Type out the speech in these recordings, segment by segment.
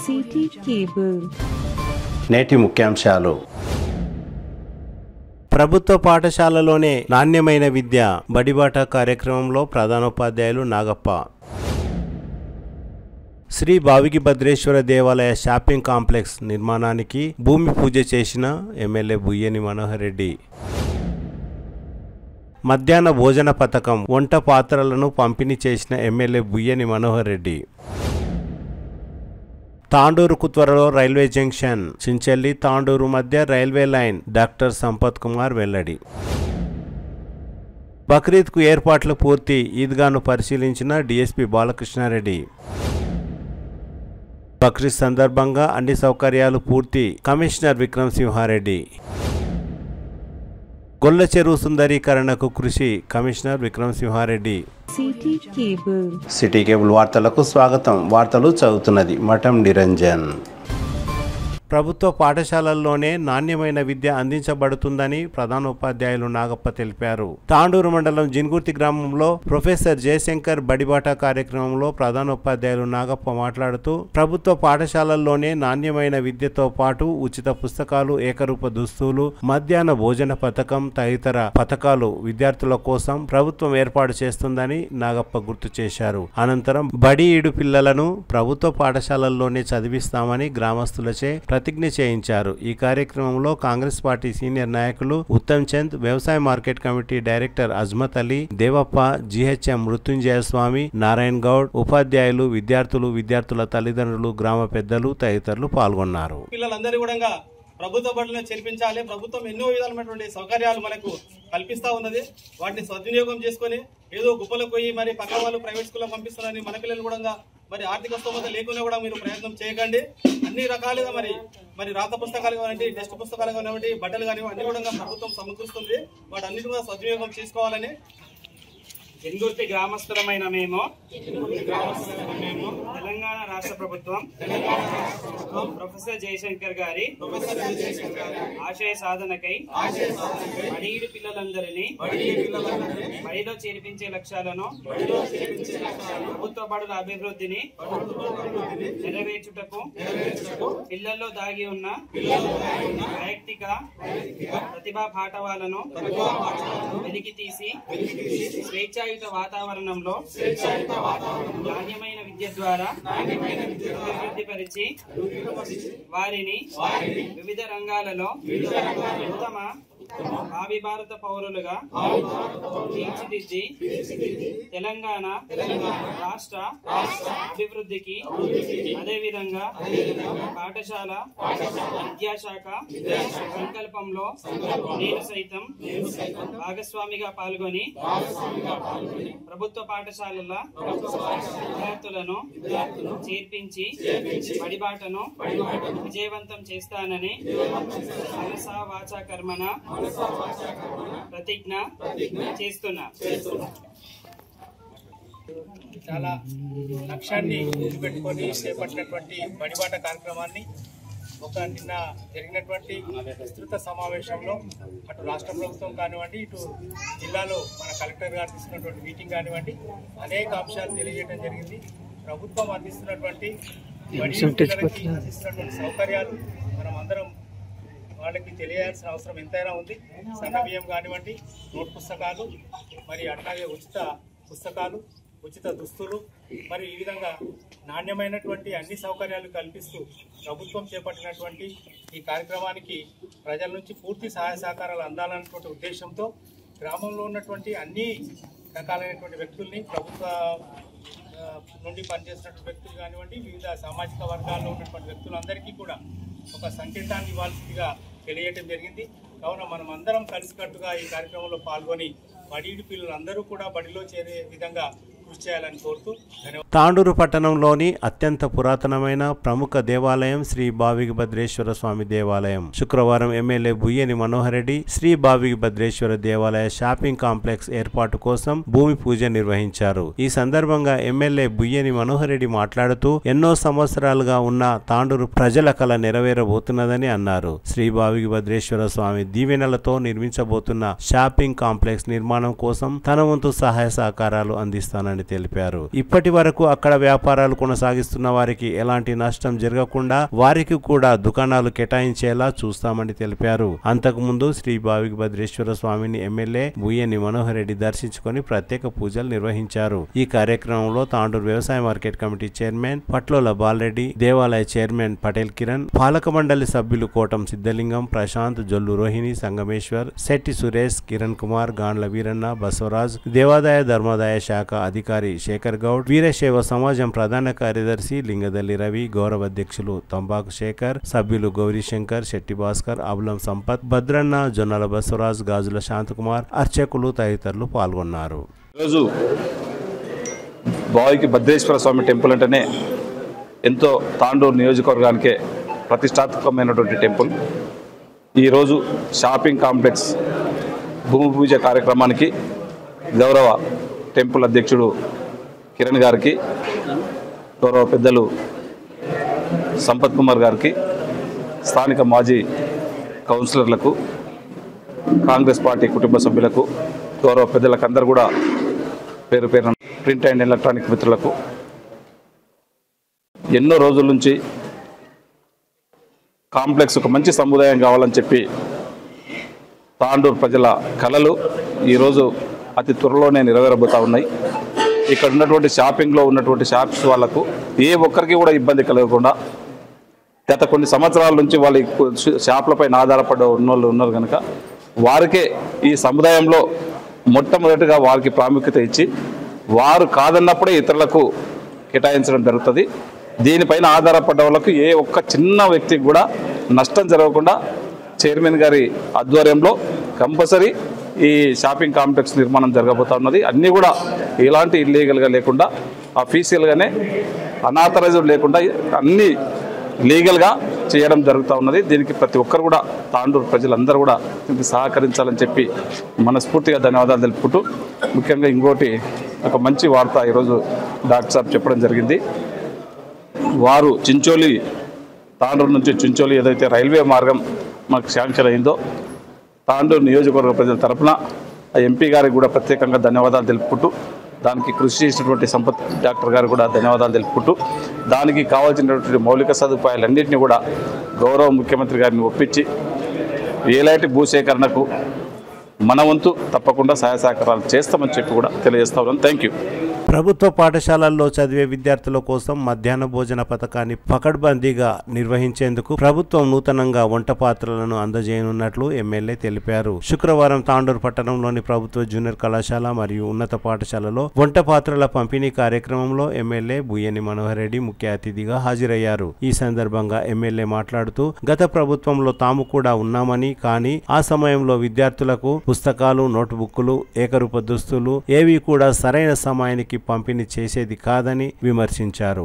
City cable. నేటి ముఖ్యాంశాలు. ప్రభుత్వ పాఠశాలలోనే నాణ్యమైన విద్య బడిబాట కార్యక్రమంలో ప్రధానోపాధ్యాయులు నాగప్ప. శ్రీ బావిగి భద్రేశ్వర దేవాలయ షాపింగ్ కాంప్లెక్స్ నిర్మాణానికి భూమి పూజ చేసిన ఎమ్మెల్యే బుయ్యని మనోహర్ రెడ్డి. మధ్యాహ్న భోజన పథకం వంట పాత్రలను పంపిణీ చేసిన ఎమ్మెల్యే బుయ్యని మనోహర్ రెడ్డి. తాండూరుకు త్వరలో రైల్వే జంక్షన్, చించెల్లి తాండూరు మధ్య railway line doctor Sampath Kumar వెల్లడి. బక్రీద్కు ఏర్పాట్లు పూర్తి, ఈద్గాను పరిశీలించిన డీఎస్పీ బాలకృష్ణారెడ్డి. బక్రీద్ సందర్భంగా అన్ని సౌకర్యాలు పూర్తి, కమిషనర్ విక్రమ్ సింహారెడ్డి. గొల్ల చెరువు సుందరీకరణకు కృషి, commissioner Vikram Simha Reddy. City cable వార్తలకు స్వాగతం. వార్తలు చదువుతున్నది మఠం నిరంజన్. ప్రభుత్వ పాఠశాలల్లోనే నాణ్యమైన విద్య అందించబడుతుందని ప్రధానోపాధ్యాయులు నాగప్ప తెలిపారు. తాండూరు మండలం జిన్గుర్తి గ్రామంలో ప్రొఫెసర్ జయశంకర్ బడిబాట కార్యక్రమంలో ప్రధానోపాధ్యాయులు నాగప్ప మాట్లాడుతూ ప్రభుత్వ పాఠశాలల్లోనే నాణ్యమైన విద్యతో పాటు ఉచిత పుస్తకాలు, ఏకరూప దుస్తులు, మధ్యాహ్న భోజన పథకం తదితర పథకాలు విద్యార్థుల కోసం ప్రభుత్వం ఏర్పాటు చేస్తుందని నాగప్ప గుర్తు చేశారు. అనంతరం బడి ఈడు పిల్లలను ప్రభుత్వ పాఠశాలల్లోనే చదివిస్తామని గ్రామస్తులచే ప్రతిజ్ఞ చేయించారు. ఈ కార్యక్రమంలో కాంగ్రెస్ పార్టీ సీనియర్ నాయకులు ఉత్తమ్ చంద్, వ్యవసాయ market committee director Azmat Ali, Devappa, GHM Mrutyunjaya Swamy, Narayana Goud, ఉపాధ్యాయులు, విద్యార్థులు, విద్యార్థుల తల్లిదండ్రులు, గ్రామ పెద్దలు తదితరులు పాల్గొన్నారు. పిల్లలందరూ కూడా ప్రభుత్వ బడులను చేర్పించాలి. ప్రభుత్వం ఎన్నో విధాలైనటువంటి సౌకర్యాలు మనకు కల్పిస్తా ఉన్నది. వాటిని సద్వినియోగం చేసుకుని ఏదో గుప్పలకు పోయి మరి పక్క వాళ్ళు ప్రైవేట్ స్కూల్లో పంపిస్తున్నారని మన పిల్లలు కూడా మరి ఆర్థిక స్తోమత లేకుండా కూడా మీరు ప్రయత్నం చేయకండి. అన్ని రకాలుగా మరి రాత పుస్తకాలు కానివ్వండి, టెక్స్ట్ పుస్తకాలు కానివ్వండి, బట్టలు కానివ్వండి అన్ని కూడా ప్రభుత్వం సమకూరుస్తుంది. వాటన్నిటి కూడా సద్వినియోగం చేసుకోవాలని జిన్గుర్తి గ్రామస్తులమైన మేము తెలంగాణ రాష్ట్ర ప్రభుత్వం ప్రొఫెసర్ జయశంకర్ గారి ఆశయ సాధనకై బడిఈడు పిల్లలందరినీ బడిలో చేర్పించే లక్ష్యాలను ప్రభుత్వ బడుల అభివృద్ధిని నెరవేర్చుటకు పిల్లల్లో దాగి ఉన్న వైయక్తిక ప్రతిభా పాఠవాలను వెలికి తీసి స్వేచ్ఛాయుత వాతావరణంలో నాణ్యమైన విద్య ద్వారా అభివృద్ధిపరిచి వారిని వివిధ రంగాలలో ఉత్తమ భావి భారత పౌరులుగా తీర్చిదిద్ది తెలంగాణ రాష్ట్ర అభివృద్ధికి అదేవిధంగా పాఠశాల విద్యాశాఖ సంకల్పంలో నేను సైతం భాగస్వామిగా పాల్గొని ప్రభుత్వ పాఠశాలల విద్యార్థులను చేర్పించి బడిబాటను విజయవంతం చేస్తానని మనసా వాచా కర్మణ ప్రతిజ్ఞ చేస్తున్నా. చాలా లక్ష్యాన్ని పెట్టుకొని చేపట్టినటువంటి బడిబాట కార్యక్రమాన్ని నిన్న జరిగినటువంటి విస్తృత సమావేశంలో అటు రాష్ట్ర ప్రభుత్వం కానివ్వండి, ఇటు జిల్లాలో మన కలెక్టర్ గారు తీసుకున్నటువంటి మీటింగ్ కానివ్వండి, అనేక అంశాలు తెలియజేయడం జరిగింది. ప్రభుత్వం అందిస్తున్నటువంటి అందిస్తున్నటువంటి సౌకర్యాలు మనం అందరం వాళ్ళకి తెలియాల్సిన అవసరం ఎంతైనా ఉంది. సన్న బియ్యం కానివ్వండి, నోట్ పుస్తకాలు, మరి అట్లాగే ఉచిత పుస్తకాలు, ఉచిత దుస్తులు, మరి ఈ విధంగా నాణ్యమైనటువంటి అన్ని సౌకర్యాలు కల్పిస్తూ ప్రభుత్వం చేపట్టినటువంటి ఈ కార్యక్రమానికి ప్రజల నుంచి పూర్తి సహాయ సహకారాలు అందాలన్నటువంటి ఉద్దేశంతో గ్రామంలో ఉన్నటువంటి అన్ని రకాలైనటువంటి వ్యక్తుల్ని, ప్రభుత్వ నుండి పనిచేసినటువంటి వ్యక్తులు కానివ్వండి, వివిధ సామాజిక వర్గాల్లో ఉన్నటువంటి వ్యక్తులందరికీ కూడా ఒక సంకేతాన్ని ఇవ్వాల్సిందిగా తెలియటం జరిగింది. కావున మనం అందరం కలిసికట్టుగా ఈ కార్యక్రమంలో పాల్గొని బడిఈడు పిల్లలందరూ కూడా బడిలో చేరే విధంగా కృషి చేయాలని కోరుతూ తాండూరు పట్టణంలోని అత్యంత పురాతనమైన ప్రముఖ దేవాలయం శ్రీ బావిగి భద్రేశ్వర స్వామి దేవాలయం శుక్రవారం ఎమ్మెల్యే బుయ్యని మనోహర్ రెడ్డి శ్రీ బావిగి భద్రేశ్వర దేవాలయ షాపింగ్ కాంప్లెక్స్ ఏర్పాటు కోసం భూమి పూజ నిర్వహించారు. ఈ సందర్భంగా ఎమ్మెల్యే బుయ్యని మనోహర్ రెడ్డి మాట్లాడుతూ ఎన్నో సంవత్సరాలుగా ఉన్న తాండూరు ప్రజల కళ నెరవేరబోతున్నదని అన్నారు. శ్రీ బావిగి భద్రేశ్వర స్వామి దీవెనలతో నిర్మించబోతున్న షాపింగ్ కాంప్లెక్స్ నిర్మాణం కోసం తన వంతు సహాయ సహకారాలు అందిస్తానని జరుగుతుందని తెలిపారు. ఇప్పటి వరకు అక్కడ వ్యాపారాలు కొనసాగిస్తున్న వారికి ఎలాంటి నష్టం జరగకుండా వారికి కూడా దుకాణాలు కేటాయించేలా చూస్తామని తెలిపారు. అంతకుముందు శ్రీ భావికభద్రేశ్వర స్వామిని ఎమ్మెల్యే బుయ్యని మనోహర్ రెడ్డి దర్శించుకొని ప్రత్యేక పూజలు నిర్వహించారు. ఈ కార్యక్రమంలో తాండూరు వ్యవసాయ market committee chairman Patlola Bala Reddy, దేవాలయ చైర్మన్ పటేల్ కిరణ్, పాలక మండలి సభ్యులు కోటం సిద్ధలింగం, ప్రశాంత్, జొల్లు రోహిణి, సంగమేశ్వర్, శెట్టి సురేష్, కిరణ్ కుమార్, గాండ్ల వీరన్న, బసవరాజ్, దేవాదాయ ధర్మాదాయ శాఖ అధికారి శేఖర్ గౌడ్, వీరశైవ సమాజం ప్రధాన కార్యదర్శి లింగదల్లి రవి, గౌరవ అధ్యక్షులు తంబాకు శేఖర్, సభ్యులు గౌరీశంకర్, శెట్టి భాస్కర్, అబులం సంపత్, భద్రన్న, జొన్నల బసవరాజ్, గాజుల శాంతకుమార్, అర్చకులు తదితరులు పాల్గొన్నారు. ఈరోజు భావికి భద్రేశ్వర స్వామి టెంపుల్ అంటేనే ఎంతో తాండూరు నియోజకవర్గానికే ప్రతిష్టాత్మకమైనటువంటి టెంపుల్. ఈరోజు షాపింగ్ కాంప్లెక్స్ భూమి పూజ కార్యక్రమానికి గౌరవ టెంపుల్ అధ్యక్షుడు కిరణ్ గారికి, గౌరవ పెద్దలు సంపత్ కుమార్ గారికి, స్థానిక మాజీ కౌన్సిలర్లకు, కాంగ్రెస్ పార్టీ కుటుంబ సభ్యులకు, గౌరవ పెద్దలకు అందరూ కూడా పేరు పేరున ప్రింట్ అండ్ ఎలక్ట్రానిక్ మిత్రులకు ఎన్నో రోజుల నుంచి కాంప్లెక్స్ ఒక మంచి సముదాయం కావాలని చెప్పి తాండూరు ప్రజల కలలు ఈరోజు అతి త్వరలోనే నెరవేరబోతూ ఉన్నాయి. ఇక్కడ ఉన్నటువంటి షాపింగ్లో ఉన్నటువంటి షాప్స్ వాళ్ళకు ఏ ఒక్కరికి కూడా ఇబ్బంది కలగకుండా గత కొన్ని సంవత్సరాల నుంచి వాళ్ళ షాపులపైన ఆధారపడ ఉన్నోళ్ళు ఉన్నారు కనుక వారికే ఈ సముదాయంలో మొట్టమొదటిగా వారికి ప్రాముఖ్యత ఇచ్చి వారు కాదన్నప్పుడే ఇతరులకు కేటాయించడం జరుగుతుంది. దీనిపైన ఆధారపడ్డ వాళ్ళకు ఏ ఒక్క చిన్న వ్యక్తికి కూడా నష్టం జరగకుండా చైర్మన్ గారి ఆధ్వర్యంలో కంపల్సరీ ఈ షాపింగ్ కాంప్లెక్స్ నిర్మాణం జరగబోతా ఉన్నది. అన్నీ కూడా ఎలాంటి ఇల్లీగల్గా లేకుండా అఫీషియల్గానే అనాథరైజ్డ్ లేకుండా అన్నీ లీగల్గా చేయడం జరుగుతూ ఉన్నది. దీనికి ప్రతి ఒక్కరు కూడా తాండూరు ప్రజలందరూ కూడా దీనికి సహకరించాలని చెప్పి మనస్ఫూర్తిగా ధన్యవాదాలు తెలుపుకుంటూ, ముఖ్యంగా ఇంకోటి ఒక మంచి వార్త ఈరోజు డాక్టర్ సాబ్ చెప్పడం జరిగింది. వారు చించోలి, తాండూరు నుంచి చించోలి ఏదైతే రైల్వే మార్గం మనకు శాంక్షన్ అయిందో తాండూరు నియోజకవర్గ ప్రజల తరఫున ఆ ఎంపీ గారికి కూడా ప్రత్యేకంగా ధన్యవాదాలు తెలుపుకుంటూ, దానికి కృషి చేసినటువంటి సంపత్ డాక్టర్ గారు కూడా ధన్యవాదాలు తెలుపుకుంటూ, దానికి కావాల్సినటువంటి మౌలిక సదుపాయాలన్నింటినీ కూడా గౌరవ ముఖ్యమంత్రి గారిని ఒప్పించి ఎలాంటి భూసేకరణకు మన వంతు తప్పకుండా సహాయ సహకారాలు చేస్తామని చెప్పి కూడా తెలియజేస్తా ఉన్నాను. Thank you. ప్రభుత్వ పాఠశాలల్లో చదివే విద్యార్థుల కోసం మధ్యాహ్న భోజన పథకాన్ని పకడ్బందీగా నిర్వహించేందుకు ప్రభుత్వం నూతనంగా వంట పాత్రలను అందజేయనున్నట్లు ఎమ్మెల్యే తెలిపారు. శుక్రవారం తాండూరు పట్టణంలోని ప్రభుత్వ జూనియర్ కళాశాల మరియు ఉన్నత పాఠశాలలో వంట పాత్రల పంపిణీ కార్యక్రమంలో ఎమ్మెల్యే బుయ్యని మనోహర్ రెడ్డి ముఖ్య అతిథిగా హాజరయ్యారు. ఈ సందర్భంగా ఎమ్మెల్యే మాట్లాడుతూ గత ప్రభుత్వంలో తాము కూడా ఉన్నామని, కానీ ఆ సమయంలో విద్యార్థులకు పుస్తకాలు, నోట్బుక్లు, ఏకరూప దుస్తులు ఏవి కూడా సరైన సమయానికి పంపిణీ చేసేది కాదని విమర్శించారు.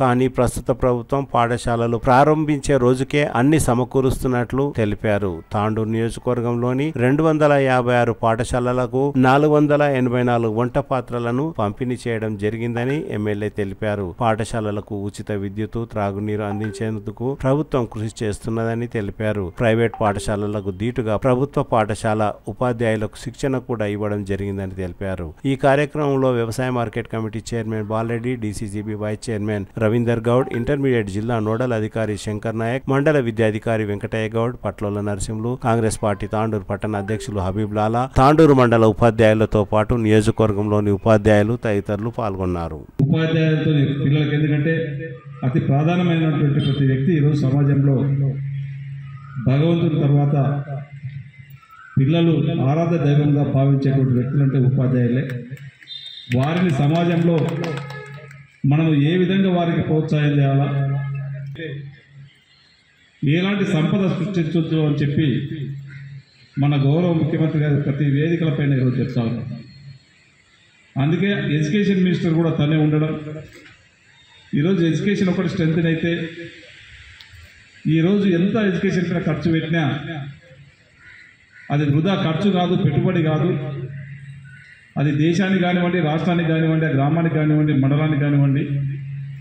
కానీ ప్రస్తుత ప్రభుత్వం పాఠశాలలు ప్రారంభించే రోజుకే అన్ని సమకూరుస్తున్నట్లు తెలిపారు. తాండూరు నియోజకవర్గంలోని 256 పాఠశాలలకు 484 వంట పాత్రలను పంపిణీ చేయడం జరిగిందని ఎమ్మెల్యే తెలిపారు. పాఠశాలలకు ఉచిత విద్యుత్, త్రాగునీరు అందించేందుకు ప్రభుత్వం కృషి చేస్తున్నదని తెలిపారు. ప్రైవేట్ పాఠశాలలకు దీటుగా ప్రభుత్వ పాఠశాల ఉపాధ్యాయులకు శిక్షణ కూడా ఇవ్వడం జరిగిందని తెలిపారు. ఈ కార్యక్రమంలో వ్యవసాయ market committee chairman Balareddy, DCCB vice chairman Ravinder Goud, intermediate జిల్లా నోడల్ అధికారి శంకర్ నాయక్, మండల విద్యాధికారి వెంకటయ్య గౌడ్, పట్లోల నరసింహులు, కాంగ్రెస్ పార్టీ తాండూరు పట్టణ అధ్యక్షులు హబీబ్ లాలా, తాండూరు మండల ఉపాధ్యాయులతో పాటు నియోజకవర్గంలోని ఉపాధ్యాయులు తదితరులు పాల్గొన్నారు. ఉపాధ్యాయులతో పిల్లలకి ఎందుకంటే అతి ప్రధానమైనటువంటి ప్రతి వ్యక్తి ఈరోజు సమాజంలో భగవంతుడి తర్వాత పిల్లలు ఆరాధ దైవంగా భావించేటువంటి వ్యక్తులంటే ఉపాధ్యాయులే. వారిని సమాజంలో మనం ఏ విధంగా వారికి ప్రోత్సాహం చేయాలా, ఎలాంటి సంపద సృష్టించొద్దు అని చెప్పి మన గౌరవ ముఖ్యమంత్రి గారు ప్రతి వేదికలపైన ఈరోజు చెప్తా ఉన్నారు. అందుకే ఎడ్యుకేషన్ మినిస్టర్ కూడా తనే ఉండడం, ఈరోజు ఎడ్యుకేషన్ ఒకటి స్ట్రెంత్ అయితే ఈరోజు ఎంత ఎడ్యుకేషన్ పైన ఖర్చు పెట్టినా అది వృధా ఖర్చు కాదు, పెట్టుబడి కాదు. అది దేశానికి కానివ్వండి, రాష్ట్రానికి కానివ్వండి, గ్రామానికి కానివ్వండి, మండలానికి కానివ్వండి,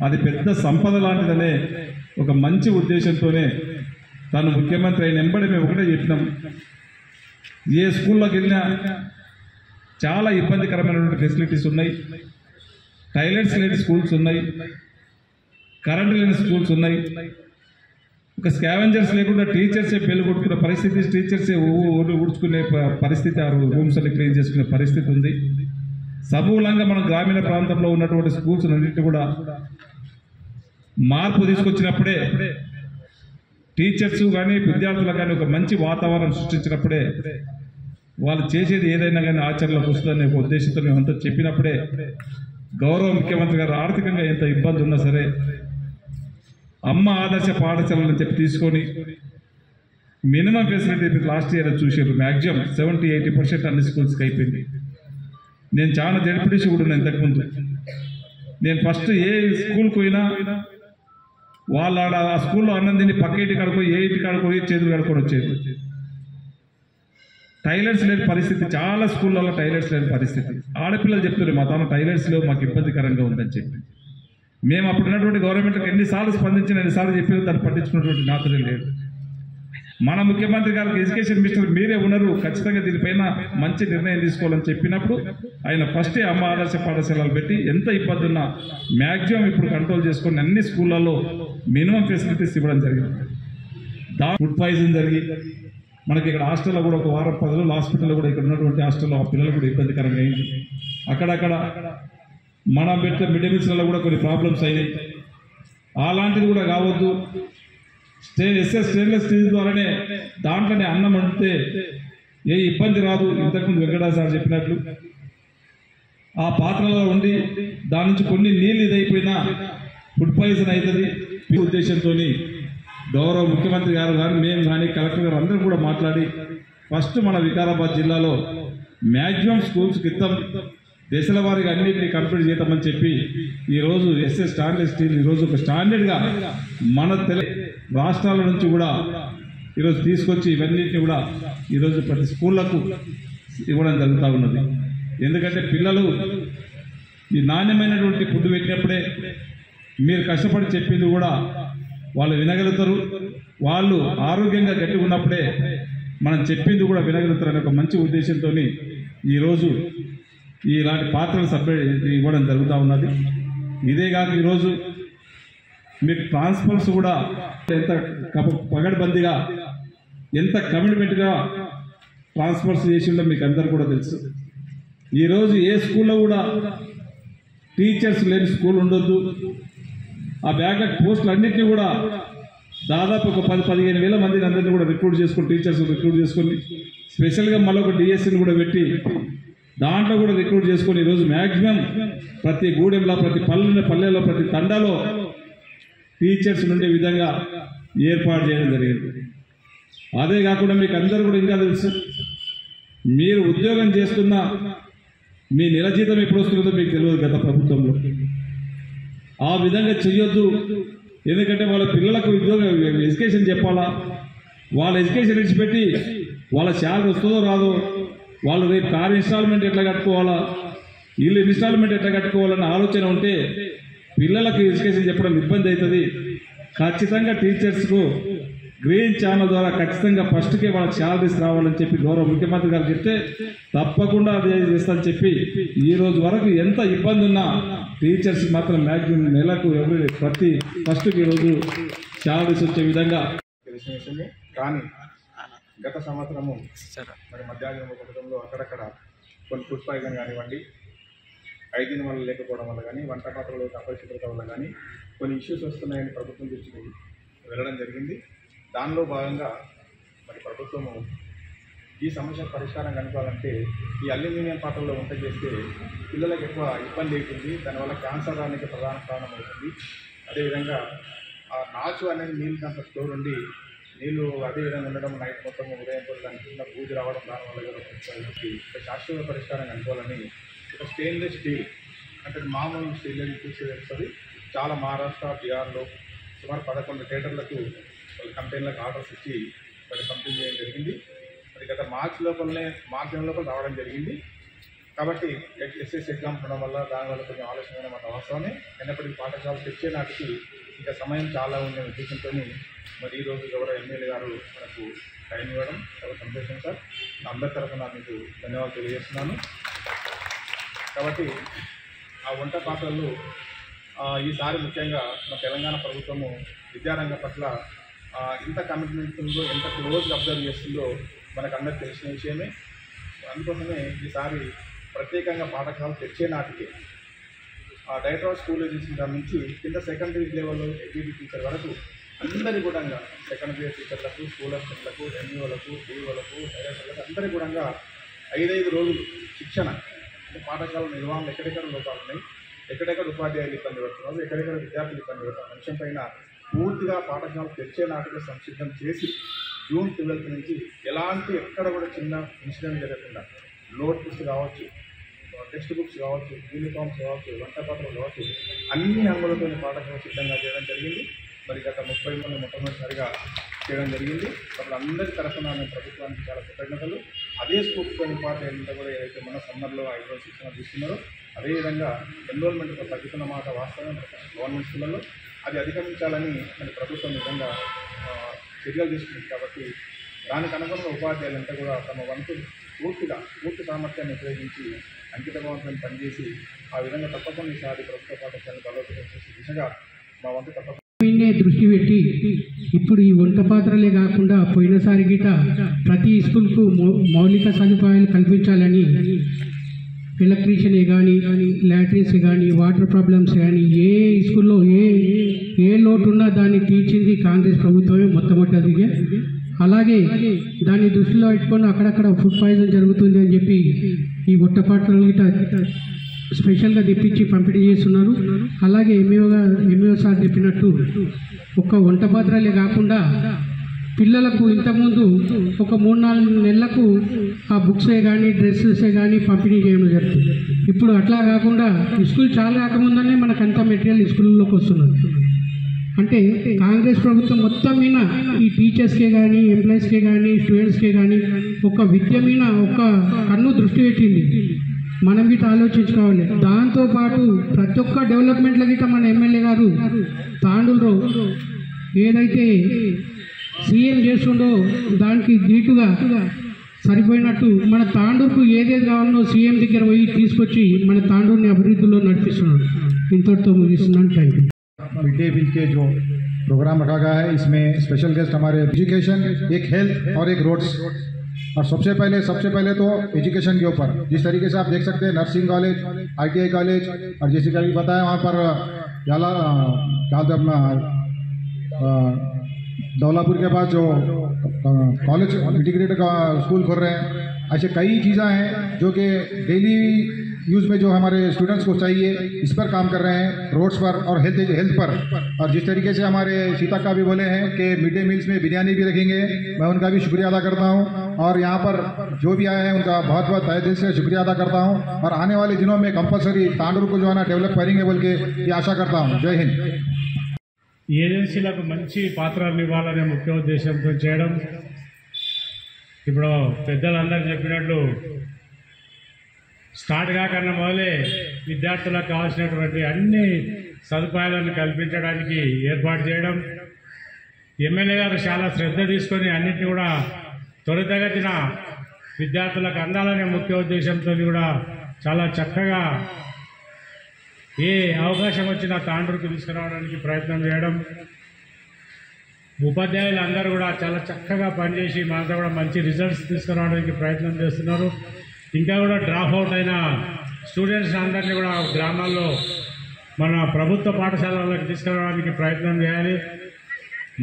అది పెద్ద సంపద లాంటిదనే ఒక మంచి ఉద్దేశంతోనే తను ముఖ్యమంత్రి అయిన వెంబడి మేము ఒకటే చెప్పినాం, ఏ స్కూల్లోకి వెళ్ళినా చాలా ఇబ్బందికరమైనటువంటి ఫెసిలిటీస్ ఉన్నాయి. టాయిలెట్స్ లేని స్కూల్స్ ఉన్నాయి, కరెంట్ లేని స్కూల్స్ ఉన్నాయి. ఒక స్కావెంజర్స్ లేకుండా టీచర్సే పెళ్లి కొట్టుకునే పరిస్థితి, టీచర్సే ఊడ్చుకునే పరిస్థితి, ఆ రూమ్స్ అన్ని క్లీన్ చేసుకునే పరిస్థితి ఉంది. సమూలంగా మనం గ్రామీణ ప్రాంతంలో ఉన్నటువంటి స్కూల్స్ అన్నింటినీ కూడా మార్పు తీసుకొచ్చినప్పుడే, టీచర్స్ కానీ విద్యార్థులకు కానీ ఒక మంచి వాతావరణం సృష్టించినప్పుడే వాళ్ళు చేసేది ఏదైనా కానీ ఆచరణలోకి వస్తుందనే ఒక ఉద్దేశంతో మేమంతా చెప్పినప్పుడే గౌరవ ముఖ్యమంత్రి గారు ఆర్థికంగా ఎంత ఇబ్బంది ఉన్నా సరే అమ్మ ఆదర్శ పాఠశాలని చెప్పి తీసుకొని మినిమం ఫెసిలిటీ లాస్ట్ ఇయర్ చూసారు. మ్యాక్సిమం 70-80% అన్ని స్కూల్స్కి అయిపోయింది. నేను చాలా జడ్పీటీసీ కూడా ఉన్నాను ఇంతకుముందు. నేను ఫస్ట్ ఏ స్కూల్కి పోయినా వాళ్ళ ఆ స్కూల్లో అన్నం తిని పక్క ఇంటి కాడుకోయి ఏ ఇంటి కాడుకోయి చేతులు కడుకొని వచ్చేది. టైలెట్స్ లేని పరిస్థితి, చాలా స్కూళ్ళలో టైలెట్స్ లేని పరిస్థితి. ఆడపిల్లలు చెప్తున్నారు మా తాను టైలెట్స్ లేవు, మాకు ఇబ్బందికరంగా ఉందని చెప్పి. మేము అప్పుడు ఉన్నటువంటి గవర్నమెంట్కి ఎన్నిసార్లు స్పందించిన ఎన్నిసార్లు చెప్పిన దాన్ని పట్టించుకున్నటువంటి నాతులే లేదు. మన ముఖ్యమంత్రి గారికి ఎడ్యుకేషన్ మినిస్టర్ మీరే ఉన్నారు, ఖచ్చితంగా దీనిపైన మంచి నిర్ణయం తీసుకోవాలని చెప్పినప్పుడు ఆయన ఫస్టే అమ్మ ఆదర్శ పాఠశాలలు పెట్టి ఎంత ఇబ్బంది ఉన్నా మ్యాక్సిమం ఇప్పుడు కంట్రోల్ చేసుకొని అన్ని స్కూళ్ళల్లో మినిమం ఫెసిలిటీస్ ఇవ్వడం జరిగింది. ఫుడ్ పాయిజన్ జరిగి మనకి ఇక్కడ హాస్టల్లో కూడా ఒక వారం 10 రోజులు హాస్పిటల్లో కూడా ఇక్కడ ఉన్నటువంటి హాస్టల్లో ఆ పిల్లలు కూడా ఇబ్బందికరంగా అయింది. అక్కడక్కడ మన పెట్టే మిడ్ డే మీల్స్లలో కూడా కొన్ని ప్రాబ్లమ్స్ అయినాయి. అలాంటిది కూడా కావద్దు. స్టెయిన్లెస్ స్టీల్ ద్వారానే దాంట్లోనే అన్నం వండితే ఏ ఇబ్బంది రాదు. ఇంతకుముందు వెంకటరావు సార్ చెప్పినట్లు ఆ పాత్రలో ఉండి దాని నుంచి కొన్ని నీళ్ళు ఇదైపోయినా ఫుడ్ పాయిజన్ అవుతుంది. ఉద్దేశంతో గౌరవ ముఖ్యమంత్రి గారు కానీ మేము కానీ కలెక్టర్ గారు అందరూ కూడా మాట్లాడి ఫస్ట్ మన వికారాబాద్ జిల్లాలో మ్యాక్సిమం స్కూల్స్ క్రితం దశల వారీగా అన్నింటినీ కంప్లీట్ చేద్దామని చెప్పి ఈరోజు ఎస్ఎస్ స్టాన్లెస్ స్టీల్ ఈరోజు ఒక స్టాండర్డ్గా మన రాష్ట్రాల నుంచి కూడా ఈరోజు తీసుకొచ్చి ఇవన్నింటినీ కూడా ఈరోజు ప్రతి స్కూళ్లకు ఇవ్వడం జరుగుతూ ఉన్నది. ఎందుకంటే పిల్లలు ఈ నాణ్యమైనటువంటి ఫుడ్ పెట్టినప్పుడే మీరు కష్టపడి చెప్పింది కూడా వాళ్ళు వినగలుగుతారు. వాళ్ళు ఆరోగ్యంగా గట్టిగా ఉన్నప్పుడే మనం చెప్పింది కూడా వినగలుగుతారు అనే ఒక మంచి ఉద్దేశంతో ఈరోజు ఇలాంటి పాత్రలు సపరేట్ ఇవ్వడం జరుగుతూ ఉన్నది. ఇదే కాక ఈరోజు మీకు ట్రాన్స్ఫర్స్ కూడా ఎంత పగడ్బందీగా ఎంత కమిట్మెంట్గా ట్రాన్స్ఫర్స్ చేసిందో మీకు అందరు కూడా తెలుసు. ఈరోజు ఏ స్కూల్లో కూడా టీచర్స్ లేని స్కూల్ ఉండొద్దు. ఆ బ్యాక్లాగ్ పోస్టులు అన్నింటినీ కూడా దాదాపు ఒక 10-15 వేల మందిని అందరినీ కూడా రిక్రూట్ చేసుకొని టీచర్స్ రిక్రూట్ చేసుకొని స్పెషల్గా మళ్ళీ ఒక డిఎస్సీని కూడా పెట్టి దాంట్లో కూడా రిక్రూట్ చేసుకొని ఈరోజు మ్యాక్సిమం ప్రతి గూడెంలో, ప్రతి పల్లెల్లో, ప్రతి తండాలో టీచర్స్ ఉండే విధంగా ఏర్పాటు చేయడం జరిగింది. అదే కాకుండా మీకు అందరూ కూడా ఇంకా తెలుసు, మీరు ఉద్యోగం చేస్తున్న మీ నెల జీతం ఎప్పుడు వస్తుందో మీకు తెలియదు గత ప్రభుత్వంలో. ఆ విధంగా చెయ్యొద్దు. ఎందుకంటే వాళ్ళ పిల్లలకు ఎడ్యుకేషన్ చెప్పాలా, వాళ్ళ ఎడ్యుకేషన్ విడిచిపెట్టి వాళ్ళ శాలరీ వస్తుందో రాదో, వాళ్ళు రేపు కారు ఇన్స్టాల్మెంట్ ఎట్లా కట్టుకోవాలా, ఇల్లు ఇన్స్టాల్మెంట్ ఎట్లా కట్టుకోవాలన్న ఆలోచన ఉంటే పిల్లలకు ఎడ్యుకేషన్ చెప్పడం ఇబ్బంది అవుతుంది. ఖచ్చితంగా టీచర్స్కు గ్రీన్ ఛానల్ ద్వారా ఖచ్చితంగా ఫస్ట్కే వాళ్ళకి శాలరీస్ రావాలని చెప్పి గౌరవ ముఖ్యమంత్రి గారు చెప్తే తప్పకుండా అది చేస్తానని చెప్పి ఈ రోజు వరకు ఎంత ఇబ్బంది ఉన్నా టీచర్స్ మాత్రం మ్యాక్సిమం నెలకు ప్రతి ఫస్ట్కి ఈరోజు శాలరీస్ వచ్చే విధంగా తెలిసిన విషయమే. కానీ గత సంవత్సరము మరి మధ్యాహ్నం పథకంలో అక్కడక్కడ కొన్ని ఫుడ్ పాయిజన్ కానివ్వండి, హైజీన్ వల్ల లేకపోవడం వల్ల కానీ, వంట పాత్రలో అపరిశుభ్రత వల్ల కానీ కొన్ని ఇష్యూస్ వస్తున్నాయని ప్రభుత్వం దృష్టికి వెళ్ళడం జరిగింది. దానిలో భాగంగా మరి ప్రభుత్వము ఈ సమస్య పరిష్కారం కనుకోవాలంటే ఈ అల్యూమినియం పాత్రలో వంట చేస్తే పిల్లలకు ఎక్కువ ఇబ్బంది అవుతుంది. దానివల్ల క్యాన్సర్ రానికి ప్రధాన కారణం అవుతుంది. అదేవిధంగా ఆ నాచు అనేది నీళ్ళు దాంట్లో స్టోర్ ఉండి నీళ్ళు అదేవిధంగా ఉండడం, నైట్ మొత్తం ఉదయం పూట దానికి చిన్న బూజు రావడం, దానివల్ల ఒక శాశ్వత పరిష్కారం కనుకోవాలని ఒక స్టెయిన్లెస్ స్టీల్ అంటే మామూలు స్టీల్ చూసేది చాలా మహారాష్ట్ర, బీహార్లో సుమారు 11 థియేటర్లకు కంపెనీలకు ఆర్డర్స్ ఇచ్చి మరి పంపిణీ చేయడం జరిగింది. మరి గత మార్చి లోపల రావడం జరిగింది. కాబట్టి ఎస్ఎస్ ఎగ్జామ్స్ ఉండడం వల్ల దానివల్ల కొంచెం ఆలస్యమైన మాట వాస్తవమే. అయినప్పటికీ పాఠశాల తెచ్చే నాటికి ఇంకా సమయం చాలా ఉండే ఉద్దేశంతో మరి ఈరోజు గౌరవ ఎమ్మెల్యే గారు మనకు టైం ఇవ్వడం చాలా సంతోషం సార్. అందరి తరఫున మీకు ధన్యవాదాలు తెలియజేస్తున్నాను. కాబట్టి ఆ వంట పాత్రలు ఈసారి ముఖ్యంగా మన తెలంగాణ ప్రభుత్వము విద్యారంగ పట్ల ఎంత కమిట్మెంట్ ఉందో, ఎంత క్లోజ్గా అబ్జర్వ్ చేస్తుందో మనకు అందరికి తెలిసిన విషయమే. అందుకోసమే ఈసారి ప్రత్యేకంగా పాఠశాలలు తెచ్చే నాటికి డైరెక్టర్ ఆఫ్ స్కూల్ ఎడ్యుకేషన్ నుంచి కింద సెకండరీ లెవెల్ ఎడ్యుకేషన్ టీచర్ వరకు అందరి కూడా సెకండరీ టీచర్లకు, స్కూల్ అసిస్టెంట్లకు, ఎంఈఓలకు, డిఓలకు, డైరెక్టర్లకు అందరి కూడా 5 రోజులు శిక్షణ. అంటే పాఠశాల నిర్వహణలో ఎక్కడెక్కడ లోపాలు ఉన్నాయి, ఎక్కడెక్కడ ఉపాధ్యాయులు ఇబ్బంది పడుతున్నారు, ఎక్కడెక్కడ విద్యార్థులు ఇబ్బంది పడుతున్నారు అంశం పైన పూర్తిగా పాఠశాల తెచ్చే నాటికి సంసిద్ధం చేసి జూన్ 12 నుంచి ఎలాంటి ఎక్కడ కూడా చిన్న ఇన్సిడెంట్ జరగకుండా నోట్ బుక్స్ కావచ్చు, టెక్స్ట్ బుక్స్ కావచ్చు, యూనిఫామ్స్ కావచ్చు, వంట పాత్రలు కావచ్చు, అన్ని అంగులతో పాఠశాల సిద్ధంగా చేయడం జరిగింది. మరి గత 30 మంది మొట్టమొదటిసారిగా చేయడం జరిగింది. అప్పుడు అందరి తరఫున మేము ప్రభుత్వానికి చాలా కృతజ్ఞతలు. అదే స్ఫూర్తితో ఉపాధ్యాయులంతా కూడా ఏదైతే మన సమ్మర్లో 5 రోజులు శిక్షణ తీసుకున్నారో అదేవిధంగా ఎన్రోల్మెంట్ తగ్గుతున్న మాట వాస్తవం గవర్నమెంట్ స్కూళ్ళలో అది అధిగమించాలని మన ప్రభుత్వం విధంగా చర్యలు తీసుకుంటుంది. కాబట్టి దానికి అనుగుణంగా ఉపాధ్యాయులంతా కూడా తమ వంతు పూర్తి సామర్థ్యాన్ని ఉపయోగించి అంకితభావంతో పనిచేసి ఆ విధంగా తప్పకుండా ఈసారి ప్రభుత్వ పాఠశాలను బలోపేతం చేసే దిశగా మా వంతు తప్పకుండా దృష్టి పెట్టి ఇప్పుడు ఈ వంట పాత్రలే కాకుండా పోయినసారి గిట ప్రతి స్కూల్కు మౌలిక సదుపాయాలు కల్పించాలని ఎలక్ట్రీషియన్ కానీ, లాట్రిన్స్ కానీ, వాటర్ ప్రాబ్లమ్స్ కానీ ఏ స్కూల్లో ఏ లోటు ఉన్నా దాన్ని తీర్చింది కాంగ్రెస్ ప్రభుత్వమే మొట్టమొదటిగా. అలాగే దాన్ని దృష్టిలో పెట్టుకొని అక్కడక్కడ ఫుడ్ పాయిజన్ జరుగుతుంది అని చెప్పి ఈ వంట పాత్రలు గిట స్పెషల్గా తెప్పించి పంపిణీ చేస్తున్నారు. అలాగే ఎంఈఓ సార్ చెప్పినట్టు ఒక్క వంట పాత్రలే కాకుండా పిల్లలకు ఇంతకుముందు ఒక 3-4 నెలలకు ఆ బుక్సే కానీ, డ్రెస్సెసే కానీ పంపిణీ చేయడం జరుగుతుంది. ఇప్పుడు అట్లా కాకుండా స్కూల్ చాలా రాకముందనే మనకంతా మెటీరియల్ స్కూళ్ళలోకి వస్తున్నారు. అంటే కాంగ్రెస్ ప్రభుత్వం మొత్తం మీద ఈ టీచర్స్కే కానీ, ఎంప్లాయీస్కే కానీ, స్టూడెంట్స్కే కానీ ఒక విద్య మీద ఒక కన్ను దృష్టి పెట్టింది. మనం గిట్ట ఆలోచించుకోవాలి. దాంతోపాటు ప్రతి ఒక్క డెవలప్మెంట్ల గిట్ట మన ఎమ్మెల్యే గారు తాండూరులో ఏదైతే సీఎం చేస్తుండో దానికి ధీటుగా సరిపోయినట్టు మన తాండూరుకు ఏదేది కావాలో సీఎం దగ్గర పోయి తీసుకొచ్చి మన తాండూరుని అభివృద్ధిలో నడిపిస్తున్నాడు. ఇంతటితో ముగిస్తున్నాను. Thank you. Mid day meal के जो प्रोग्राम रखा गया है इसमें स्पेशल गेस्ट हमारे एजुकेशन, एक हेल्थ और एक रोड्स। और सबसे पहले तो एजुकेशन के ऊपर जिस तरीके से आप देख सकते हैं नर्सिंग कॉलेज, ITI कॉलेज और जैसे कि बताया वहाँ पर क्या अपना दौलापुर के पास जो कॉलेज इंटीग्रेटेड स्कूल खोल रहे हैं। ऐसे कई चीज़ें हैं जो कि डेली यूज़ में जो हमारे स्टूडेंट्स को चाहिए इस पर काम कर रहे हैं, रोड्स पर और हेल्थ पर। और जिस तरीके से हमारे सीता का भी बोले हैं कि मिड डे मील्स में बिरयानी भी रखेंगे, मैं उनका भी शुक्रिया अदा करता हूं। और यहाँ पर जो भी आए हैं उनका बहुत बहुत तहे दिल से शुक्रिया अदा करता हूं। और आने वाले दिनों में कंपलसरी तांडूर को जो है ना डेवलप करेंगे बोल के ये आशा करता हूँ। जय हिंद। ఏజెన్సీలకు మంచి పాత్రలు ఇవ్వాలనే ముఖ్య ఉద్దేశంతో చేయడం. ఇప్పుడు పెద్దలందరూ చెప్పినట్లు స్టార్ట్ కాకన్నా మొదలే విద్యార్థులకు కావాల్సినటువంటి అన్ని సదుపాయాలను కల్పించడానికి ఏర్పాటు చేయడం. ఎమ్మెల్యే గారు చాలా శ్రద్ధ తీసుకొని అన్నింటినీ కూడా త్వరితగతిన విద్యార్థులకు అందాలనే ముఖ్య ఉద్దేశంతో కూడా చాలా చక్కగా ఏ అవకాశం వచ్చినా తాండూరుకు తీసుకురావడానికి ప్రయత్నం చేయడం. ఉపాధ్యాయులు అందరూ కూడా చాలా చక్కగా పనిచేసి మనతో కూడా మంచి రిజల్ట్స్ తీసుకురావడానికి ప్రయత్నం చేస్తున్నారు. ఇంకా కూడా డ్రాప్ అవుట్ అయిన స్టూడెంట్స్ అందరినీ కూడా గ్రామాల్లో మన ప్రభుత్వ పాఠశాలలకు తీసుకురావడానికి ప్రయత్నం చేయాలి.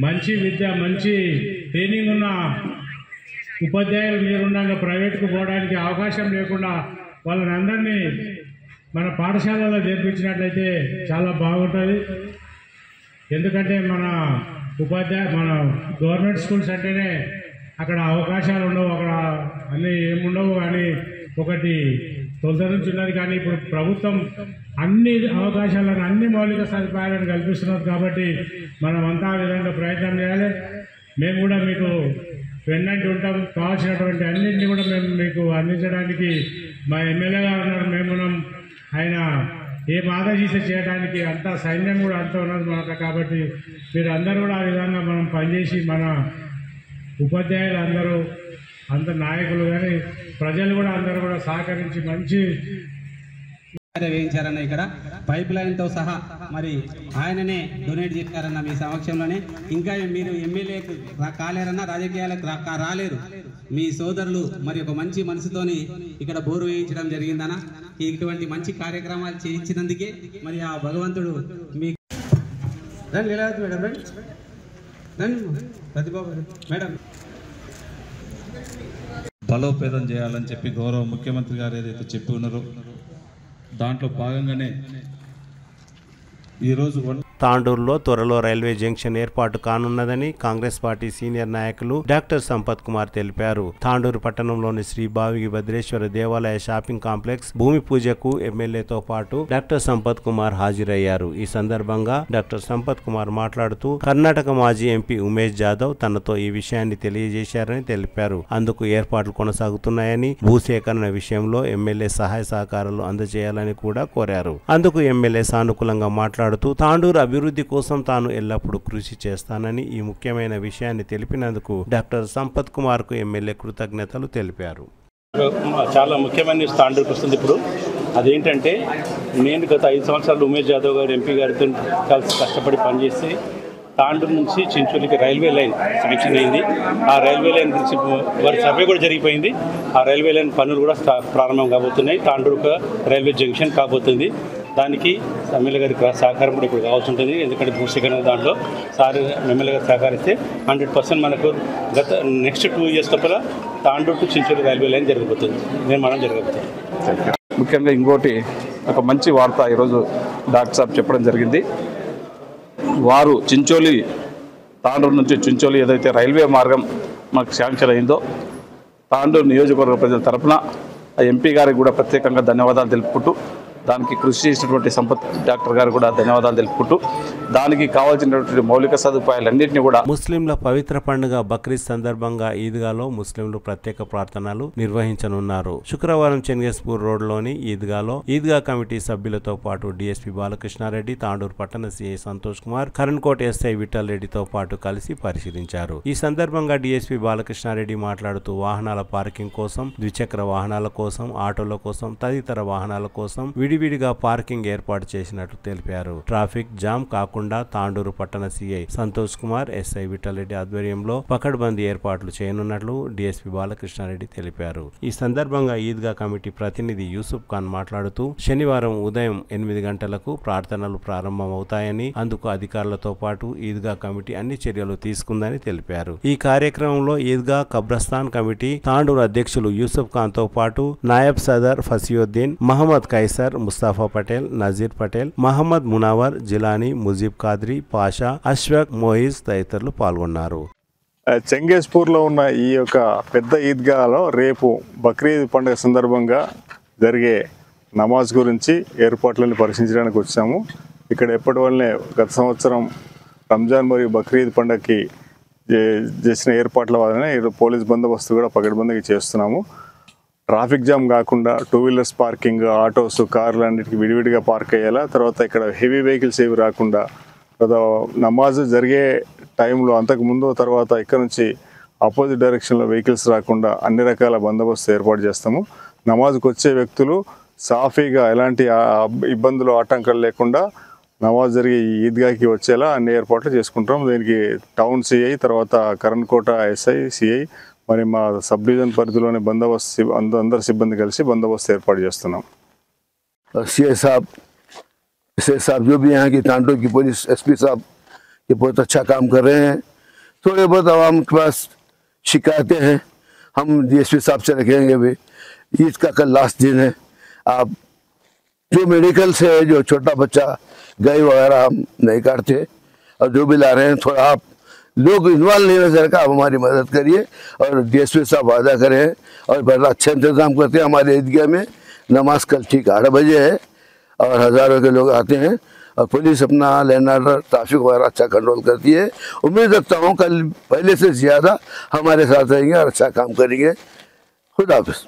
మంచి విద్య, మంచి ట్రైనింగ్ ఉన్న ఉపాధ్యాయులు మీరున్నాక ప్రైవేట్కు పోవడానికి అవకాశం లేకుండా వాళ్ళని అందరినీ మన పాఠశాలలో చేర్పించినట్లయితే చాలా బాగుంటుంది. ఎందుకంటే మన గవర్నమెంట్ స్కూల్స్ అంటేనే అక్కడ అవకాశాలు ఉండవు, అక్కడ అన్నీ ఏముండవు. కానీ ఒకటి తొలత నుంచి ఉన్నది. కానీ ఇప్పుడు ప్రభుత్వం అన్ని అవకాశాలను, అన్ని మౌలిక సదుపాయాలను కల్పిస్తున్నారు. కాబట్టి మనం అంతా ఆ విధంగా ప్రయత్నం చేయాలి. మేము కూడా మీకు వెన్నంటి ఉంటాం. కావాల్సినటువంటి అన్నింటినీ కూడా మేము మీకు అందించడానికి మా ఎమ్మెల్యే గారు ఉన్నారు, మేమున్నాం. ఆయన ఏం ఆదేశిస్తే చేయడానికి అంతా సైన్యం కూడా అంతా ఉన్నది మనకు. కాబట్టి మీరు అందరూ కూడా ఆ విధంగా మనం పనిచేసి మన ఉపాధ్యాయులు అందరూ, అంత నాయకులు కానీ ప్రజలు కూడా అందరూ కూడా సహకరించి మంచి వేయించారన్న ఇక్కడ పైప్ లైన్తో సహా మరి ఆయననే డొనేట్ చేశారన్న మీ సమక్షంలోనే. ఇంకా మీరు ఎమ్మెల్యేకు కాలేరన్నా, రాజకీయాలకు రాలేరు. మీ సోదరులు మరి ఒక మంచి మనసుతోని ఇక్కడ బోరు వేయించడం జరిగిందన్న. ఇటువంటి మంచి కార్యక్రమాలు చేయించినందుకే మరి ఆ భగవంతుడు మీ మేడం బలోపేతం చేయాలని చెప్పి గౌరవ ముఖ్యమంత్రి గారు ఏదైతే చెప్పి ఉన్నారో దాంట్లో భాగంగానే ఈరోజు తాండూరులో త్వరలో రైల్వే జంక్షన్ ఏర్పాటు కానున్నదని కాంగ్రెస్ పార్టీ సీనియర్ నాయకులు డాక్టర్ సంపత్ కుమార్ తెలిపారు. తాండూరు పట్టణంలోని శ్రీ బావిగి భద్రేశ్వర దేవాలయ షాపింగ్ కాంప్లెక్స్ భూమి పూజకు ఎమ్మెల్యేతో పాటు డాక్టర్ సంపత్ కుమార్ హాజరయ్యారు. ఈ సందర్భంగా డాక్టర్ సంపత్ కుమార్ మాట్లాడుతూ కర్ణాటక మాజీ ఎంపీ ఉమేష్ జాదవ్ తనతో ఈ విషయాన్ని తెలియజేశారని తెలిపారు. అందుకు ఏర్పాట్లు కొనసాగుతున్నాయని, భూసేకరణ విషయంలో ఎమ్మెల్యే సహాయ సహకారాలు అందజేయాలని కూడా కోరారు. అందుకు ఎమ్మెల్యే సానుకూలంగా మాట్లాడుతూ తాండూరు అభివృద్ధి కోసం తాను ఎల్లప్పుడూ కృషి చేస్తానని ఈ ముఖ్యమైన విషయాన్ని తెలిపినందుకు డాక్టర్ సంపత్ కుమార్ కు ఎమ్మెల్యే కృతజ్ఞతలు తెలిపారు. చాలా ముఖ్యమైన న్యూస్ తాండూరుకు వస్తుంది ఇప్పుడు. అదేంటంటే నేను గత 5 సంవత్సరాలు ఉమేష్ జాదవ్ గారు ఎంపీ గారితో కలిసి కష్టపడి పనిచేసి తాండూరు నుంచి చించోలికి రైల్వే లైన్ శాంక్షన్ అయింది. ఆ రైల్వే లైన్ గురించి వారి సర్వే కూడా జరిగిపోయింది. ఆ రైల్వే లైన్ పనులు కూడా ప్రారంభం కాబోతున్నాయి. తాండూరు రైల్వే జంక్షన్ కాబోతుంది. దానికి ఎమ్మెల్యే గారికి సహకారం కూడా ఇప్పుడు కావాల్సి ఉంటుంది. ఎందుకంటే భూసేకరణ దాంట్లో ఎమ్మెల్యే గారు సహకరిస్తే 100% మనకు నెక్స్ట్ 2 years లోపల Tandur to Chincholi railway line జరగబోతుంది, నిర్మాణం జరగబోతుంది. ముఖ్యంగా ఇంకోటి ఒక మంచి వార్త ఈరోజు డాక్టర్ సాబ్ చెప్పడం జరిగింది. వారు చించోలి తాండూరు నుంచి చించోలి ఏదైతే రైల్వే మార్గం మాకు శాంక్షన్ అయిందో తాండూరు నియోజకవర్గ ప్రజల తరఫున ఆ ఎంపీ గారికి కూడా ప్రత్యేకంగా ధన్యవాదాలు తెలుపుకుంటూ, దానికి కృషి చేసినటువంటి సంపత్ డాక్టర్ గారు కూడా ధన్యవాదాలు తెలుపుకుంటూ, దానికి కావాల్సినటువంటి మౌలిక సదుపాయాలన్నింటినీ కూడా. ముస్లింల పవిత్ర పండుగ బక్రీద్ సందర్భంగా ఈద్గాలో ముస్లింలు ప్రత్యేక ప్రార్థనలు నిర్వహించనున్నారు. శుక్రవారం చెంగేశ్పూర్ రోడ్లోని ఈద్గాలో ఈద్గా కమిటీ సభ్యులతో పాటు డీఎస్పీ బాలకృష్ణారెడ్డి, తాండూరు పట్టణ సీఐ సంతోష్ కుమార్, కరణ్కోట్ ఎస్ఐ విఠల్ రెడ్డితో పాటు కలిసి పరిశీలించారు. ఈ సందర్భంగా డీఎస్పీ బాలకృష్ణారెడ్డి మాట్లాడుతూ వాహనాల పార్కింగ్ కోసం, ద్విచక్ర వాహనాల కోసం, ఆటోల కోసం, తదితర వాహనాల కోసం విడివిడిగా పార్కింగ్ ఏర్పాటు చేసినట్టు తెలిపారు. ట్రాఫిక్ జామ్ కాకుండా తాండూరు పట్టణ సీఐ సంతోష్ కుమార్, ఎస్ఐ విఠల్ రెడ్డి ఆధ్వర్యంలో పకడ్బందీ ఏర్పాట్లు చేయనున్నట్లు డీఎస్పీ బాలకృష్ణారెడ్డి తెలిపారు. ఈ సందర్భంగా ఈద్గా కమిటీ ప్రతినిధి యూసుఫ్ ఖాన్ మాట్లాడుతూ శనివారం ఉదయం 8 గంటలకు ప్రార్థనలు ప్రారంభమవుతాయని, అందుకు అధికారులతో పాటు ఈద్గా కమిటీ అన్ని చర్యలు తీసుకుందని తెలిపారు. ఈ కార్యక్రమంలో ఈద్గా కబ్రస్థాన్ కమిటీ తాండూరు అధ్యక్షులు యూసుఫ్ ఖాన్ తో పాటు నాయబ్ సదర్ ఫసియుద్దీన్, మహమ్మద్ కైసర్, ముస్తాఫా పటేల్, నజీర్ పటేల్, మహమ్మద్ మునావర్, జిలానీ, ముజీబ్ ఖాద్రీ, పాషా, అష్ఫాక్, మోయిజ్ తదితరులు పాల్గొన్నారు. చెంగేశ్పూర్లో ఉన్న ఈ యొక్క పెద్ద ఈద్గాలో రేపు బక్రీద్ పండుగ సందర్భంగా జరిగే నమాజ్ గురించి ఏర్పాట్లను పరిశీలించడానికి వచ్చాము. ఇక్కడ ఎప్పటి వల్లనే గత సంవత్సరం రంజాన్ మరియు బక్రీద్ పండుగకి చేసిన ఏర్పాట్ల వల్లనే పోలీస్ బందోబస్తు కూడా పకడ్బందీగా చేస్తున్నాము. ట్రాఫిక్ జామ్ కాకుండా 2 వీలర్స్ పార్కింగ్, ఆటోస్, కార్లు అన్నిటికీ విడివిడిగా పార్క్ అయ్యేలా, తర్వాత ఇక్కడ హెవీ వెహికల్స్ ఏవి రాకుండా, తర్వాత నమాజ్ జరిగే టైంలో అంతకుముందు తర్వాత ఇక్కడ నుంచి ఆపోజిట్ డైరెక్షన్లో వెహికల్స్ రాకుండా అన్ని రకాల బందోబస్తు ఏర్పాటు చేస్తాము. నమాజ్కి వచ్చే వ్యక్తులు సాఫీగా ఎలాంటి ఇబ్బందులు, ఆటంకాలు లేకుండా నమాజ్ జరిగే ఈ ఈద్గాకి వచ్చేలా అన్ని ఏర్పాట్లు చేసుకుంటాం. దీనికి టౌన్ సిఐ, తర్వాత కరణ్కోట ఎస్ఐ, సిఐ, మరి మా సబ్ డివిజన్ పరిధిలోని బందోబస్తు అందరు సిబ్బంది కలిసి బందోబస్తు ఏర్పాటు చేస్తున్నాం. सीआई साहब, एसआई साहब जो भी यहाँ की तांडोर की पुलिस एसपी साहब ये बहुत अच्छा काम कर रहे हैं. थोड़े बहुत आवाम के पास शिकायतें हैं, हम डीएसपी साहब से रखेंगे. भी ईद का कल लास्ट दिन है. आप जो मेडिकल से जो छोटा बच्चा गाय वगैरह हम नहीं काटते, और जो भी ला रहे हैं थोड़ा आप लोग इन्वॉल्व नहीं रह का, आप हमारी मदद करिए. और डीएसपी साहब वादा करें और बड़ा अच्छा इंतजाम करते हैं. हमारे ईदगाह में नमाज कल ठीक 8 बजे है और हज़ारों के लोग आते हैं, और पुलिस अपना लैंड ऑर्डर, ट्रैफिक वगैरह अच्छा कंट्रोल करती है. उम्मीद रखता हूँ कल पहले से ज़्यादा हमारे साथ रहेंगे और अच्छा काम करेंगे. खुदा हाफिज़.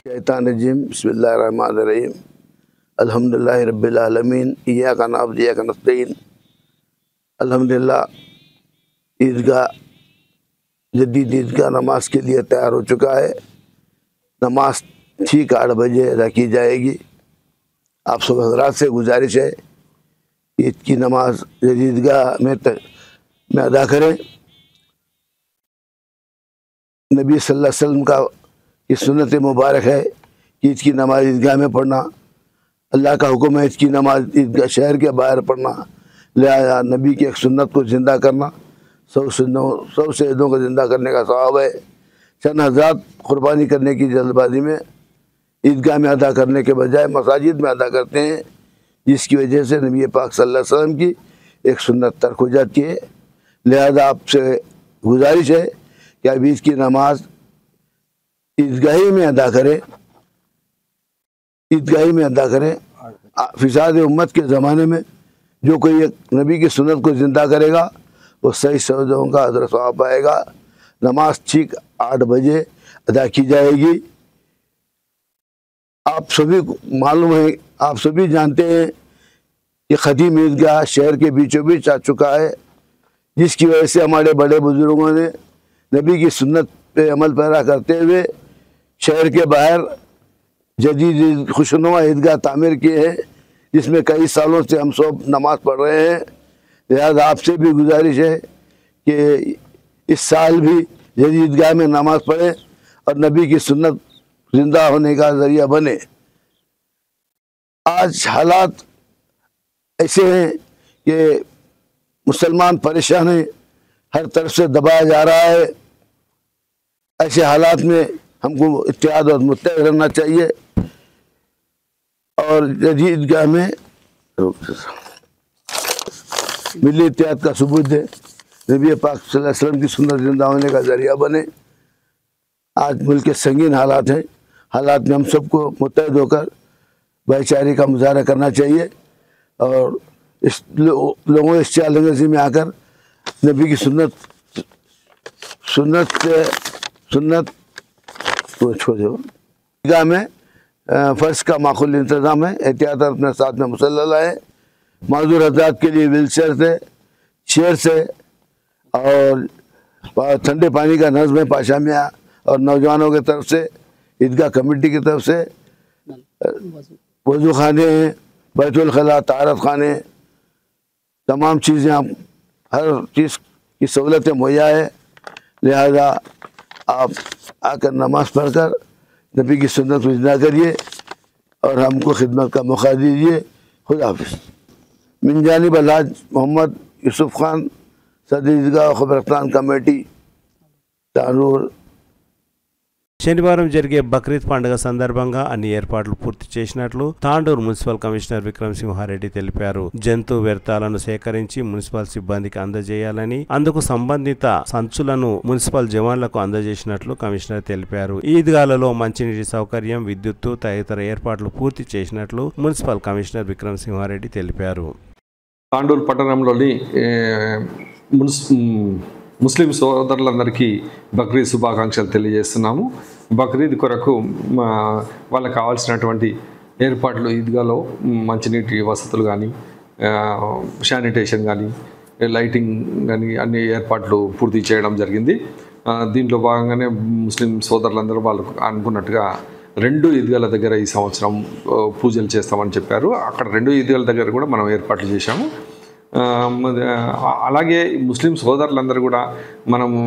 शैतानिर्रजीम बिस्मिल्लाहिर्रहमानिर्रहीम अल्हम्दुलिल्लाहि रब्बिल आलमीन इय्याका नअबुदु व इय्याका नस्तईन। अल्हम्दुलिल्लाह ईदगाह जदीद ईदगाह नमाज के लिए तैयार हो चुका है। नमाज ठीक 8 बजे अदा की जाएगी। आप सब हज़रात से गुजारिश है ईद की नमाज ईदगाह में अदा करें। नबी सल्लल्लाहु अलैहि वसल्लम का ये सुन्नत मुबारक है कि ईद की नमाज ईदगाह में पढ़ना। अल्लाह का हुक्म है ईद की नमाज ईदगाह शहर के बाहर पढ़ना। लिहाजा नबी की एक सुन्नत को ज़िंदा करना 100 शहीदों को ज़िंदा करने का सवाब है। चंद हज़रात कुर्बानी करने की जल्दबाजी में ईदगाह में अदा करने के बजाय मसाजिद में अदा करते हैं, जिसकी वजह से नबी पाक सल्लल्लाहु अलैहि वसल्लम की एक सुन्नत तर्क हो जाती है। लिहाजा आपसे गुजारिश है कि आप ईद की नमाज ईदगाही में अदा करें, ईदगाही में अदा करें। फिसाद उम्मत के ज़माने में जो कोई एक नबी की सुन्नत को ज़िंदा करेगा वो सही शहीदों का अजर सवाब पाएगा। नमाज ठीक 8 बजे अदा की जाएगी। आप सभी को मालूम है, आप सभी जानते हैं कि ख़दीम ईदगाह शहर के बीचों बीच आ चुका है, जिसकी वजह से हमारे बड़े बुजुर्गों ने नबी की सुन्नत पे अमल पैरा करते हुए शहर के बाहर जदीद खुशनुमा ईदगाह तामीर किए हैं, जिसमें कई सालों से हम सब नमाज पढ़ रहे हैं। लिहाजा आपसे भी गुजारिश है कि इस साल भी जदीद ईदगाह में नमाज पढ़ें और नबी की सुन्नत जिंदा होने का ज़रिया बने। आज हालात ऐसे हैं कि मुसलमान परेशान हैं, हर तरफ से दबाया जा रहा है। ऐसे हालात में हमको इत्तेहाद और मुत्तहद रहना चाहिए और जदीद ईदगाह में मिली इत्तेहाद का सबूत दे, नबी पाक सल्लल्लाहु अलैहि वसल्लम की सुन्नत जिंदा होने का ज़रिया बने। आज मुल्क के संगीन हालात हैं, हालात में हम सबको मुत्तहद होकर भाईचारे का मुजाहरा करना चाहिए और इस लोगों इस चैलेंज में आकर नबी की सुन्नत को छोड़ दो। ईदगाह में फ़र्श का माकूल इंतज़ाम है। एहतियात अपने साथ में मुसल्ला लाए। माज़ूर हज़रात के लिए चेयर से और ठंडे पानी का नज़्म है पाशामिया और नौजवानों की तरफ से ईदगाह कमेटी की तरफ से वज़ू खाने हैं, बैतुल खला, तारत खाने, तमाम चीज़ें आप हर चीज़ की सहूलतें मुहैया है। लिहाजा आप आकर नमाज पढ़कर नबी की सुन्नत को जिंदा करिए और हमको खिदमत का मौका दीजिए। खुदा हाफिज़। मिन जानिब अलहाज मोहम्मद यूसुफ खान सदर ईदगाह खबरस्तान कमेटी तानूर। శనివారం జరిగే బక్రీద్ పండుగ సందర్భంగా అన్ని ఏర్పాట్లు పూర్తి చేసినట్లు తాండూరు మున్సిపల్ కమిషనర్ విక్రమ్ సింహారెడ్డి తెలిపారు. జంతు వ్యర్థాలను సేకరించి మున్సిపల్ సిబ్బందికి అందజేయాలని, అందుకు సంబంధిత సంచులను మున్సిపల్ జవాన్లకు అందజేసినట్లు కమిషనర్ తెలిపారు. ఈద్గాలలో మంచినీటి సౌకర్యం, విద్యుత్తు తదితర ఏర్పాట్లు పూర్తి చేసినట్లు మున్సిపల్ కమిషనర్ విక్రమ్ సింహారెడ్డి తెలిపారు. తాండూరు పట్టణంలోని ముస్లిం సోదరులందరికీ బక్రీద్ శుభాకాంక్షలు తెలియజేస్తున్నాము. బక్రీద్ కొరకు వాళ్ళకి కావాల్సినటువంటి ఏర్పాట్లు ఈద్గాలో మంచినీటి వసతులు కానీ, శానిటేషన్ కానీ, లైటింగ్ కానీ అన్ని ఏర్పాట్లు పూర్తి చేయడం జరిగింది. దీంట్లో భాగంగానే ముస్లిం సోదరులందరూ వాళ్ళు అనుకున్నట్టుగా 2 ఈద్గాల దగ్గర ఈ సంవత్సరం పూజలు చేస్తామని చెప్పారు. అక్కడ 2 ఈద్గాల దగ్గర కూడా మనం ఏర్పాట్లు చేశాము. అలాగే ముస్లిం సోదరులందరూ కూడా మనము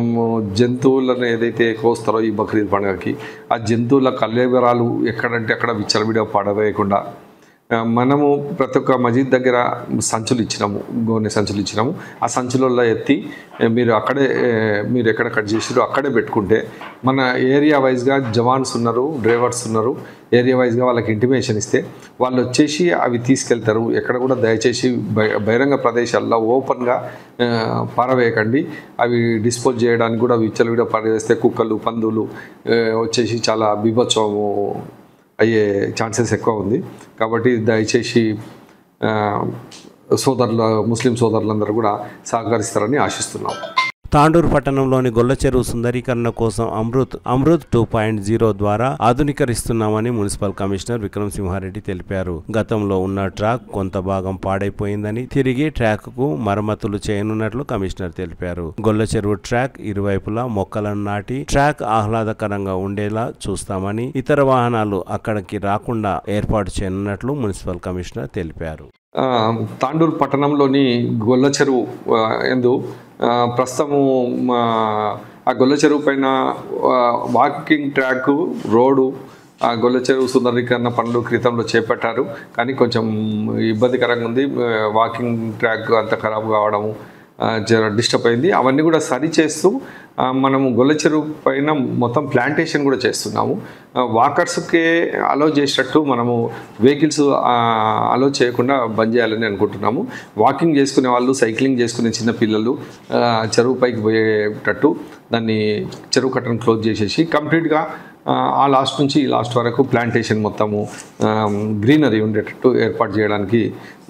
జంతువులను ఏదైతే కోస్తారో ఈ బక్రీద్ పండుగకి ఆ జంతువుల కళేబరాలు ఎక్కడంటే అక్కడ విచ్చలవిడిగా పడవేయకుండా మనము ప్రతి ఒక్క మసీద్ దగ్గర సంచులు ఇచ్చినాము, గోనె సంచులు ఇచ్చినాము. ఆ సంచులలో ఎత్తి మీరు ఎక్కడ కట్ చేసారో అక్కడే పెట్టుకుంటే మన ఏరియా వైజ్గా జవాన్స్ ఉన్నారు, డ్రైవర్స్ ఉన్నారు, ఏరియా వైజ్గా వాళ్ళకి ఇంటిమేషన్ ఇస్తే వాళ్ళు వచ్చేసి అవి తీసుకెళ్తారు. ఎక్కడ కూడా దయచేసి బహిరంగ ప్రదేశాల్లో ఓపెన్గా పారవేయకండి. అవి డిస్పోజ్ చేయడానికి కూడా విచ్చలవిడిగా పారవేస్తే కుక్కలు, పందులు వచ్చేసి చాలా బీభత్సవము అయ్యే ఛాన్సెస్ ఎక్కువ ఉంది. కాబట్టి దయచేసి ముస్లిం సోదరులందరూ కూడా సహకరిస్తారని ఆశిస్తున్నాం. తాండూరు పట్టణంలోని గొల్ల చెరువు సుందరీకరణ కోసం అమృత్ 2.0 ద్వారా ఆధునీకరిస్తున్నామని మున్సిపల్ కమిషనర్ విక్రమ్ సింహారెడ్డి తెలిపారు. గతంలో ఉన్న ట్రాక్ కొంత భాగం పాడైపోయిందని తిరిగి ట్రాక్ కు మరమ్మతులు చేయనున్నట్లు కమిషనర్ తెలిపారు. గొల్ల చెరువు ట్రాక్ ఇరువైపులా మొక్కలను నాటి ట్రాక్ ఆహ్లాదకరంగా ఉండేలా చూస్తామని, ఇతర వాహనాలు అక్కడికి రాకుండా ఏర్పాటు చేయనున్నట్లు మున్సిపల్ కమిషనర్ తెలిపారు. తాండూరు పట్టణంలోని గొల్ల చెరువు ఎందు ప్రస్తుతము ఆ గొల్ల చెరువు పైన వాకింగ్ ట్రాక్ రోడ్డు గొల్ల చెరువు సుందరీకరణ పనులు క్రితంలో చేపట్టారు. కానీ కొంచెం ఇబ్బందికరంగా ఉంది. వాకింగ్ ట్రాక్ అంత ఖరాబ్ కావడము డిస్టర్బ్ అయింది. అవన్నీ కూడా సరి చేస్తూ మనము గొల్ల చెరువు పైన మొత్తం ప్లాంటేషన్ కూడా చేస్తున్నాము. వాకర్స్కే అలో చేసేటట్టు మనము వెహికల్స్ అలో చేయకుండా బంద్ చేయాలని అనుకుంటున్నాము. వాకింగ్ చేసుకునే వాళ్ళు, సైక్లింగ్ చేసుకునే చిన్న పిల్లలు చెరువు పైకి పోయేటట్టు దాన్ని చెరువు కట్టను క్లోజ్ చేసేసి కంప్లీట్గా ఆ లాస్ట్ నుంచి ఈ లాస్ట్ వరకు ప్లాంటేషన్ మొత్తము గ్రీనరీ ఉండేటట్టు ఏర్పాటు చేయడానికి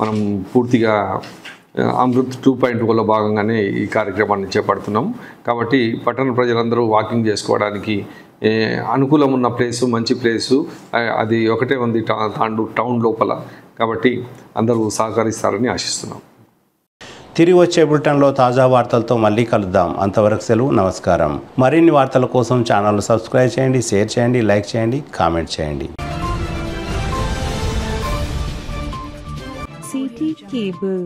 మనం పూర్తిగా అమృత్ 2.0లో భాగంగానే ఈ కార్యక్రమాన్ని చేపడుతున్నాం. కాబట్టి పట్టణ ప్రజలందరూ వాకింగ్ చేసుకోవడానికి అనుకూలం ఉన్న ప్లేసు, మంచి ప్లేసు అది ఒకటే ఉంది తాండూరు టౌన్ లోపల. కాబట్టి అందరూ సహకరిస్తారని ఆశిస్తున్నాం. తిరిగి వచ్చే బులెటిన్లో తాజా వార్తలతో మళ్ళీ కలుద్దాం. అంతవరకు సెలవు, నమస్కారం. మరిన్ని వార్తల కోసం ఛానల్ సబ్స్క్రైబ్ చేయండి, షేర్ చేయండి, లైక్ చేయండి, కామెంట్ చేయండి. CT Cable.